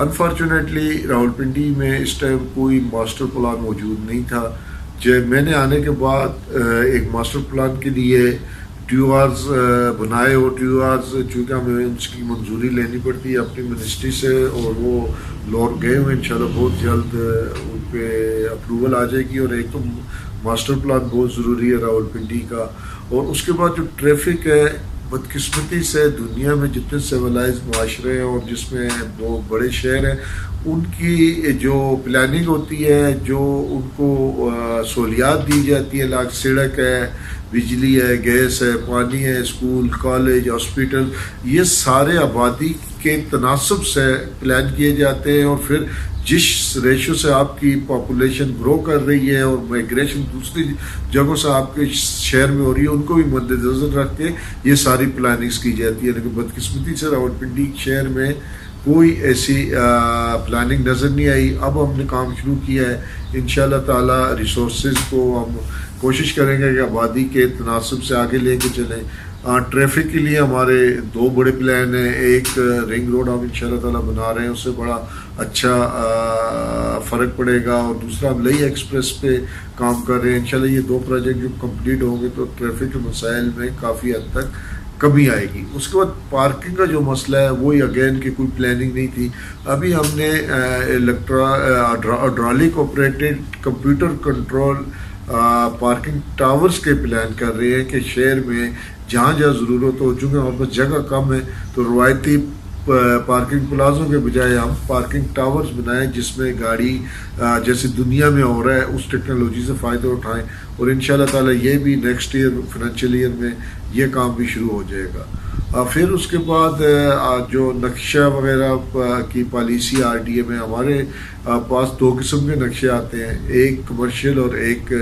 Unfortunately Rawalpindi میں اس time کوئی master plan موجود نہیں تھا. جب میں نے آنے کے بعد ایک ماسٹر پلان کے لیے ٹیو آرز بنائے، اور ٹیو آرز چونکہ ہمیں اس کی منظوری لینی پڑتی ہے اپنی منسٹری سے، اور وہ لوگ گئے ہوئے انشاءاللہ بہت جلد ان پہ اپروول آ جائے گی. اور ایک تو ماسٹر پلان بہت ضروری ہے راولپنڈی کا. اور اس کے بعد جو ٹریفک ہے، بدقسمتی سے دنیا میں جتنے سیولائز معاشرے ہیں اور جس میں وہ بڑے شہر ہیں، ان کی جو پلاننگ ہوتی ہے، جو ان کو سہولیات دی جاتی ہے، لاکھ سڑک ہے، بجلی ہے، گیس ہے، پانی ہے، اسکول، کالج، ہاسپٹل، یہ سارے آبادی کے تناسب سے پلان کیے جاتے ہیں. اور پھر جس ریشو سے آپ کی پاپولیشن گرو کر رہی ہے اور مائگریشن دوسری جگہوں سے آپ کے شہر میں ہو رہی ہے، ان کو بھی مد نظر رکھ کے یہ ساری پلاننگز کی جاتی ہے. لیکن بدقسمتی سے راولپنڈی شہر میں کوئی ایسی پلاننگ نظر نہیں آئی. اب ہم نے کام شروع کیا ہے، انشاءاللہ تعالی ریسورسز کو ہم کوشش کریں گے کہ آبادی کے تناسب سے آگے لے کے چلیں. ٹریفک کے لیے ہمارے دو بڑے پلان ہیں. ایک رنگ روڈ ہم انشاءاللہ تعالی بنا رہے ہیں، اس سے بڑا اچھا فرق پڑے گا. اور دوسرا ہم لئی ایکسپریس پہ کام کر رہے ہیں. انشاءاللہ یہ دو پروجیکٹ جو کمپلیٹ ہوں گے تو ٹریفک کے مسائل میں کافی حد تک کمی آئے گی. اس کے بعد پارکنگ کا جو مسئلہ ہے وہی اگین کی کوئی پلاننگ نہیں تھی. ابھی ہم نے hydraulic operated computer control parking towers کے پلان کر رہے ہیں کہ شہر میں جہاں جہاں ضرورت ہو، چونکہ ہمارے پاس جگہ کم ہے تو روایتی پارکنگ پلازوں کے بجائے ہم پارکنگ ٹاورز بنائیں جس میں گاڑی جیسے دنیا میں ہو رہا ہے اس ٹیکنالوجی سے فائدہ اٹھائیں. اور انشاءاللہ تعالی یہ بھی نیکسٹ ایئر فائنینشیل ایئر میں یہ کام بھی شروع ہو جائے گا. پھر اس کے بعد جو نقشہ وغیرہ کی پالیسی RDA میں ہمارے پاس دو قسم کے نقشے آتے ہیں، ایک کمرشل اور ایک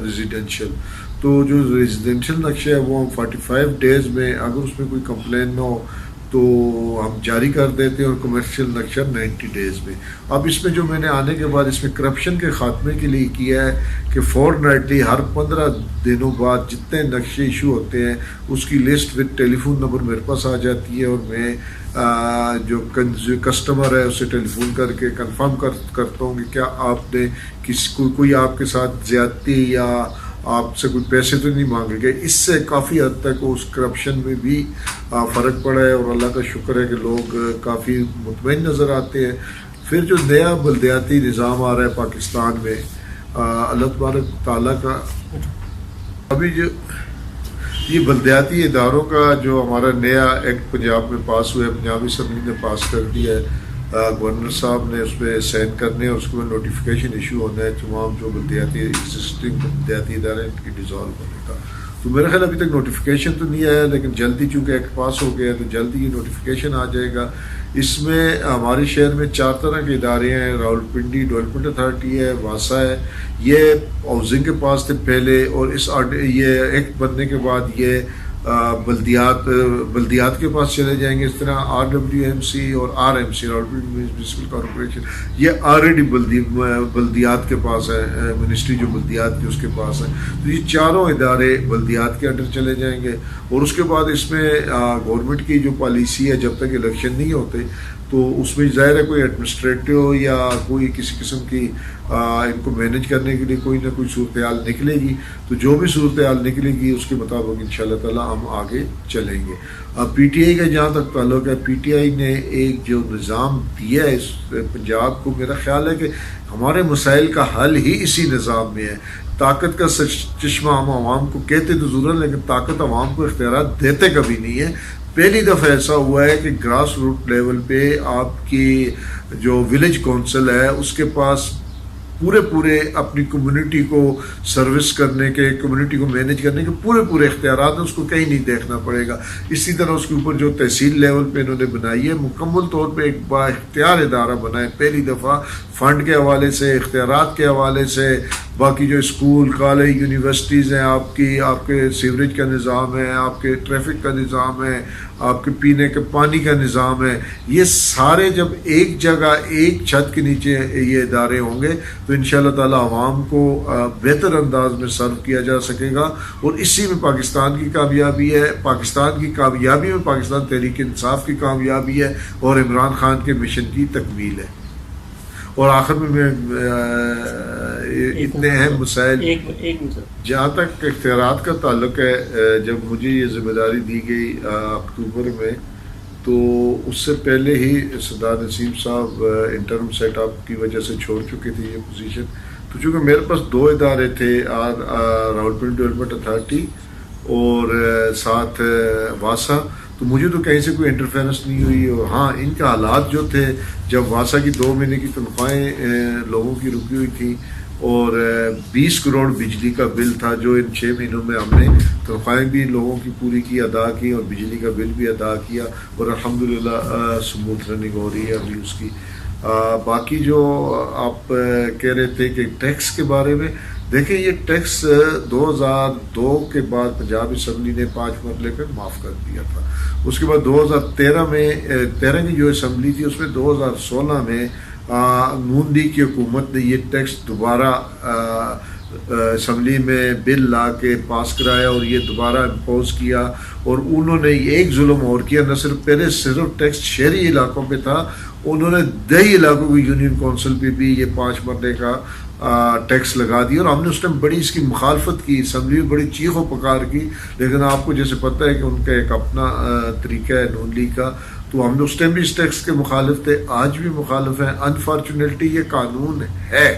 ریزیڈینشل. تو جو ریزیڈینشل نقشہ ہے وہ ہم 45 ڈیز میں اگر اس میں کوئی کمپلین نہ ہو تو ہم جاری کر دیتے ہیں، اور کمرشل نقشہ 90 ڈیز میں. اب اس میں جو میں نے آنے کے بعد اس میں کرپشن کے خاتمے کے لیے کیا ہے کہ فورٹنائٹلی ہر 15 دنوں بعد جتنے نقشے ایشو ہوتے ہیں اس کی list with telephone number میرے پاس آ جاتی ہے، اور میں جو کسٹمر ہے اسے ٹیلی فون کر کے کنفرم کرتا ہوں کہ کیا آپ نے کوئی آپ کے ساتھ زیادتی یا آپ سے کوئی پیسے تو نہیں مانگے گئے. اس سے کافی حد تک اس کرپشن میں بھی فرق پڑا ہے، اور اللہ کا شکر ہے کہ لوگ کافی مطمئن نظر آتے ہیں. پھر جو نیا بلدیاتی نظام آ رہا ہے پاکستان میں، اللہ تبارک تعالیٰ کا ابھی جو یہ بلدیاتی اداروں کا جو ہمارا نیا ایکٹ پنجاب میں پاس ہوا ہے، پنجاب اسمبلی نے پاس کر دیا ہے، گورنر صاحب نے اس پہ سائن کرنے اور اس کے بعد نوٹیفیکیشن ایشو ہونا ہے تمام جو بلدیاتی ایگزسٹنگ بلدیاتی ادارے ان کی ڈیزالو ہونے کا. تو میرا خیال ابھی تک نوٹیفیکیشن تو نہیں آیا، لیکن جلدی چونکہ ایکٹ پاس ہو گیا ہے تو جلدی یہ نوٹیفیکیشن آ جائے گا. اس میں ہمارے شہر میں 4 طرح کے ادارے ہیں. راولپنڈی ڈیولپمنٹ اتھارٹی ہے، واسا ہے، یہ ہاؤسنگ کے پاس تھے پہلے، اور اس یہ ایکٹ بننے کے بعد یہ بلدیات کے پاس چلے جائیں گے. اس طرح RWMC اور RMC راولپنڈی میونسپل کارپوریشن یہ آلریڈی بلدیات کے پاس ہے، منسٹری جو بلدیات کی اس کے پاس ہے. تو یہ چاروں ادارے بلدیات کے انڈر چلے جائیں گے. اور اس کے بعد اس میں گورنمنٹ کی جو پالیسی ہے جب تک الیکشن نہیں ہوتے تو اس میں ظاہر ہے کوئی ایڈمنسٹریٹو یا کوئی کسی قسم کی ان کو مینیج کرنے کے لیے کوئی نہ کوئی صورتحال نکلے گی. تو جو بھی صورتحال نکلے گی اس کے مطابق انشاءاللہ تعالی ہم آگے چلیں گے. PTI کا جہاں تک تعلق ہے، PTI نے ایک جو نظام دیا ہے اس پنجاب کو، میرا خیال ہے کہ ہمارے مسائل کا حل ہی اسی نظام میں ہے. طاقت کا چشمہ ہم عوام کو کہتے تو ضرور، لیکن طاقت عوام کو اختیارات دیتے کبھی نہیں ہے. پہلی دفعہ ایسا ہوا ہے کہ گراس روٹ لیول پہ آپ کی جو ولیج کونسل ہے اس کے پاس پورے اپنی کمیونٹی کو سروس کرنے کے، کمیونٹی کو مینیج کرنے کے پورے اختیارات ہیں، اس کو کہیں نہیں دیکھنا پڑے گا. اسی طرح اس کے اوپر جو تحصیل لیول پہ انہوں نے بنائی ہے، مکمل طور پہ ایک با اختیار ادارہ بنا ہے. پہلی دفعہ فنڈ کے حوالے سے، اختیارات کے حوالے سے، باقی جو اسکول کالج یونیورسٹیز ہیں آپ کے سیوریج کا نظام ہے, آپ کے ٹریفک کا نظام ہے, آپ کے پینے کے پانی کا نظام ہے, یہ سارے جب ایک جگہ ایک چھت کے نیچے یہ ادارے ہوں گے تو انشاءاللہ تعالی عوام کو بہتر انداز میں سرو کیا جا سکے گا. اور اسی میں پاکستان کی کامیابی ہے, پاکستان کی کامیابی میں پاکستان تحریک انصاف کی کامیابی ہے اور عمران خان کے مشن کی تکمیل ہے. اور آخر میں اتنے اہم مسائل جہاں تک اختیارات کا تعلق ہے, جب مجھے یہ ذمہ داری دی گئی اکتوبر میں, تو اس سے پہلے ہی سردار نسیم صاحب انٹرم سیٹ اپ کی وجہ سے چھوڑ چکے تھے یہ پوزیشن. تو چونکہ میرے پاس 2 ادارے تھے, راولپنڈی ڈیولپمنٹ اتھارٹی اور ساتھ واسا, تو مجھے تو کہیں سے کوئی انٹرفیرنس نہیں ہوئی. اور ہاں ان کے حالات جو تھے, جب واسا کی 2 مہینے کی تنخواہیں لوگوں کی رکی ہوئی تھیں اور 20 کروڑ بجلی کا بل تھا, جو ان 6 مہینوں میں ہم نے تنخواہیں بھی لوگوں کی پوری کی, ادا کی, اور بجلی کا بل بھی ادا کیا, اور الحمدللہ سموتھ رننگ ہو رہی ہے ابھی اس کی. باقی جو آپ کہہ رہے تھے کہ ٹیکس کے بارے میں, دیکھیں یہ ٹیکس 2002 کے بعد پنجاب اسمبلی نے 5 مرلے پہ معاف کر دیا تھا. اس کے بعد 2013 میں 13 کی جو اسمبلی تھی اس میں 2016 میں نون لیگ کی حکومت نے یہ ٹیکس دوبارہ اسمبلی میں بل لا کے پاس کرایا اور یہ دوبارہ امپوز کیا. اور انہوں نے ایک ظلم اور کیا, نہ صرف پہلے صرف ٹیکس شہری علاقوں پہ تھا, انہوں نے دیہی علاقوں کی یونین کونسل پہ بھی یہ 5 مرلے کا ٹیکس لگا دیا. اور ہم نے اس ٹائم بڑی اس کی مخالفت کی, اسمبلی میں بڑی چیخ و پکار کی, لیکن آپ کو جیسے پتہ ہے کہ ان کا ایک اپنا طریقہ ہے نون لیگ کا, تو ہم نے اس ٹائم بھی اس ٹیکس کے مخالف تھے, آج بھی مخالف ہیں. انفارچونیٹلی یہ قانون ہے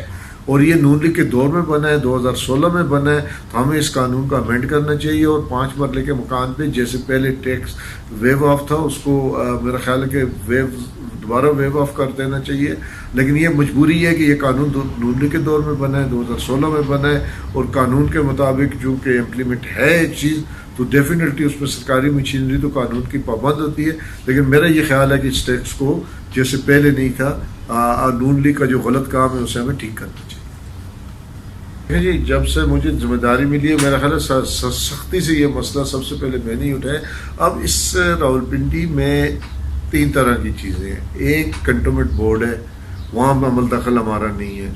اور یہ نون لیگ کے دور میں بنا ہے, 2016 میں بنا ہے, تو ہمیں اس قانون کو امینڈ کرنا چاہیے اور 5 مرلے کے مکان پہ جیسے پہلے ٹیکس ویو آف تھا اس کو میرا خیال ہے کہ دوبارہ ویو آف کر دینا چاہیے. لیکن یہ مجبوری ہے کہ یہ قانون نون لیگ کے دور میں بنا ہے, 2016 میں بنا ہے, اور قانون کے مطابق چونکہ امپلیمنٹ ہے ایک چیز تو ڈیفینیٹلی اس میں سرکاری مشینری تو قانون کی پابند ہوتی ہے. لیکن میرا یہ خیال ہے کہ اس ٹیکس کو جیسے پہلے نہیں تھا, نون لیگ کا جو غلط کام ہے اسے ہمیں ٹھیک کرنا چاہیے. جی جب سے مجھے ذمہ داری ملی ہے میرا خیال ہے سختی سے یہ مسئلہ سب سے پہلے میں نے اٹھایا. اب اس راولپنڈی میں 3 طرح کی چیزیں ہیں. ایک کنٹونمنٹ بورڈ ہے, وہاں عمل دخل ہمارا نہیں ہے.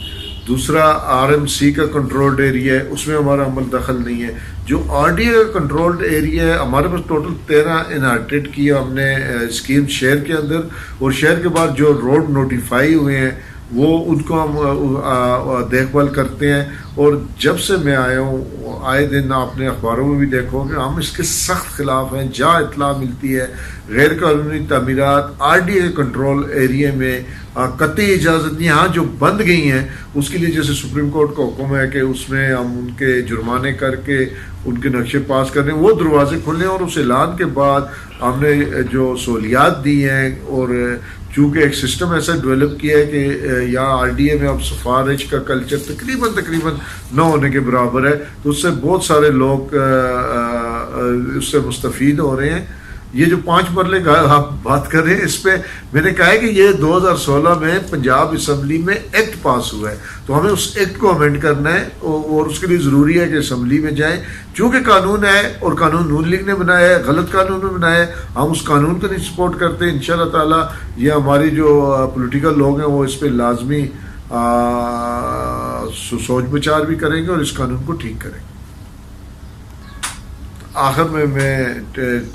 دوسرا RMC کا کنٹرولڈ ایریا ہے, اس میں ہمارا عمل دخل نہیں ہے. جو RDA کا کنٹرولڈ ایریا ہے, ہمارے پاس ٹوٹل 13 انہارٹیڈ کیا ہم نے اسکیم شہر کے اندر, اور شہر کے بعد جو روڈ نوٹیفائی ہوئے ہیں وہ ان کو ہم دیکھ بھال کرتے ہیں. اور جب سے میں آیا ہوں آئے دن آپ نے اخباروں میں بھی دیکھو کہ ہم اس کے سخت خلاف ہیں. جہاں اطلاع ملتی ہے غیر قانونی تعمیرات RDA کنٹرول ایریا میں قطعی اجازت نہیں, ہاں جو بند گئی ہیں اس کے لیے جیسے سپریم کورٹ کا حکم ہے کہ اس میں ہم ان کے جرمانے کر کے ان کے نقشے پاس کرنے, وہ دروازے کھلے ہیں. اور اس اعلان کے بعد ہم نے جو سہولیات دی ہیں, اور چونکہ ایک سسٹم ایسا ڈیولپ کیا ہے کہ یہاں RDA میں اب سفارش کا کلچر تقریباً نہ ہونے کے برابر ہے, تو اس سے بہت سارے لوگ اس سے مستفید ہو رہے ہیں. یہ جو 5 مرلے کا آپ بات کر رہے ہیں, اس پہ میں نے کہا ہے کہ یہ 2016 میں پنجاب اسمبلی میں ایکٹ پاس ہوا ہے, تو ہمیں اس ایکٹ کو امینڈ کرنا ہے, اور اس کے لیے ضروری ہے کہ اسمبلی میں جائیں. چونکہ قانون ہے اور قانون نون لیگ نے بنایا ہے, غلط قانون میں بنایا ہے, ہم اس قانون کو نہیں سپورٹ کرتے. انشاءاللہ تعالی یہ ہماری جو پولیٹیکل لوگ ہیں وہ اس پہ لازمی سوچ بچار بھی کریں گے اور اس قانون کو ٹھیک کریں گے. آخر میں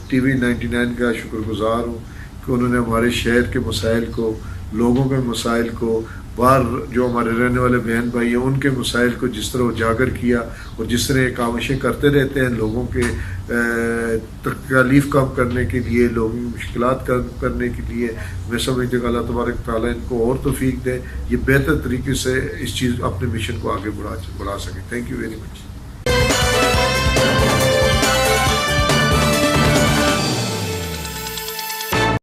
TV 99 کا شکر گزار ہوں کہ انہوں نے ہمارے شہر کے مسائل کو, لوگوں کے مسائل کو, باہر جو ہمارے رہنے والے بہن بھائی ہیں ان کے مسائل کو جس طرح اجاگر کیا, اور جس طرح یہ کامشیں کرتے رہتے ہیں لوگوں کے تکلیف کم کرنے کے لیے, لوگوں کی مشکلات کم کرنے کے لیے. میں سمجھتے کہ اللہ تبارک تعالیٰ ان کو اور توفیق دے, یہ بہتر طریقے سے اس چیز اپنے مشن کو آگے بڑھا سکے. Thank you very much.